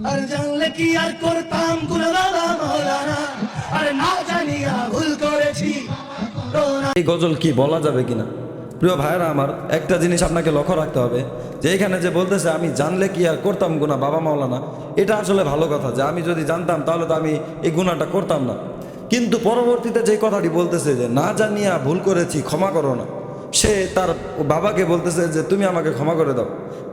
আর জানলে কি আর করতাম গুনাহ বাবা মাওলানা, আর না জানিয়া ভুল করেছি। এই গজল কি বলা যাবে কিনা? প্রিয় ভাইরা আমার, একটা জিনিস আপনাকে লক্ষ্য রাখতে হবে যে এখানে যে বলতেছে আমি জানলে কি আর করতাম গুনাহ বাবা মাওলানা, এটা আসলে ভালো কথা যে আমি যদি জানতাম তাহলে তো আমি এই গুনাহটা করতাম না। কিন্তু পরবর্তীতে যে কথাটি বলতেছে যে না জানিয়া ভুল করেছি ক্ষমা করো না, সে তার বাবাকে বলতেছে যে তুমি আমাকে ক্ষমা করে দাও।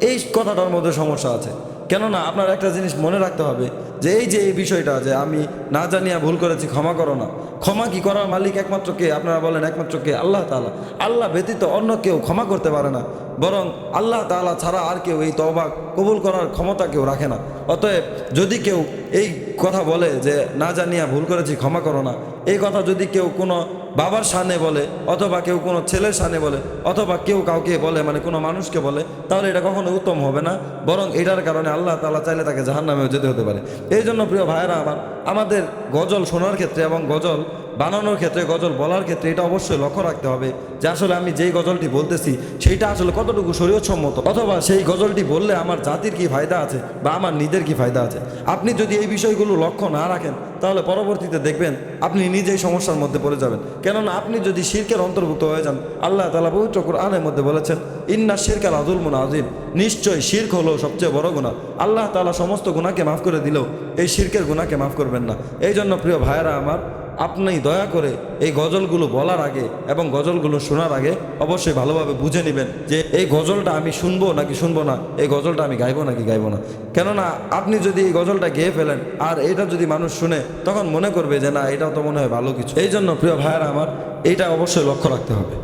এই কথাটার মধ্যে সমস্যা আছে। কেননা আপনার একটা জিনিস মনে রাখতে হবে যে এই বিষয়টা যে আমি না জানিয়া ভুল করেছি ক্ষমা করো না, ক্ষমা কি করার মালিক একমাত্র কে? আপনারা বলেন একমাত্র কে? আল্লাহ তাআলা। আল্লাহ ব্যতীত অন্য কেউ ক্ষমা করতে পারে না, বরং আল্লাহ তাআলা ছাড়া আর কেউ এই তওবা কবুল করার ক্ষমতা কেউ রাখে না। অতএব যদি কেউ এই কথা বলে যে না জানিয়া ভুল করেছি ক্ষমা করো না, এই কথা যদি কেউ কোনো বাবার সামনে বলে, অথবা কেউ কোনো ছেলের সামনে বলে, অথবা কেউ কাউকে বলে, মানে কোনো মানুষকে বলে, তাহলে এটা কখনো উত্তম হবে না, বরং এটার কারণে আল্লাহ তাআলা চাইলে তাকে জাহান্নামেও যেতে হতে পারে। এই জন্য প্রিয় ভাইয়েরা আমার, আমাদের গজল শোনার ক্ষেত্রে এবং গজল বানানোর ক্ষেত্রে, গজল বলার ক্ষেত্রে এটা অবশ্যই লক্ষ্য রাখতে হবে যে আসলে আমি যেই গজলটি বলতেছি সেইটা আসলে কতটুকু শরীয়তসম্মত, অথবা সেই গজলটি বললে আমার জাতির কি ফায়দা আছে বা আমার নিজের কি ফায়দা আছে। আপনি যদি এই বিষয়গুলো লক্ষ্য না রাখেন তাহলে পরবর্তীতে দেখবেন আপনি নিজেই সমস্যার মধ্যে পড়ে যাবেন। কেননা আপনি যদি শিরকের অন্তর্ভুক্ত হয়ে যান, আল্লাহ তাআলা পবিত্র কুরআনের মধ্যে বলেছেন ইন্না শিরকা লাযুলমুন আযীম, নিশ্চয় শিরক হলো সবচেয়ে বড় গুনাহ। আল্লাহ তাআলা সমস্ত গুনাহকে মাফ করে দিলেও এই শিরকের গুনাহকে মাফ করবেন না। এই জন্য প্রিয় ভাইয়েরা আমার, আপনি দয়া করে এই গজলগুলো বলার আগে এবং গজলগুলো শোনার আগে অবশ্যই ভালোভাবে বুঝে নেবেন যে এই গজলটা আমি শুনবো নাকি শুনবো না, এই গজলটা আমি গাইবো নাকি গাইবো না। কেননা আপনি যদি এই গজলটা গেয়ে ফেলেন আর এটা যদি মানুষ শুনে, তখন মনে করবে যে না, এটাও তো মনে হয় ভালো কিছু। এই জন্য প্রিয় ভাইয়েরা আমার, এইটা অবশ্যই লক্ষ্য রাখতে হবে।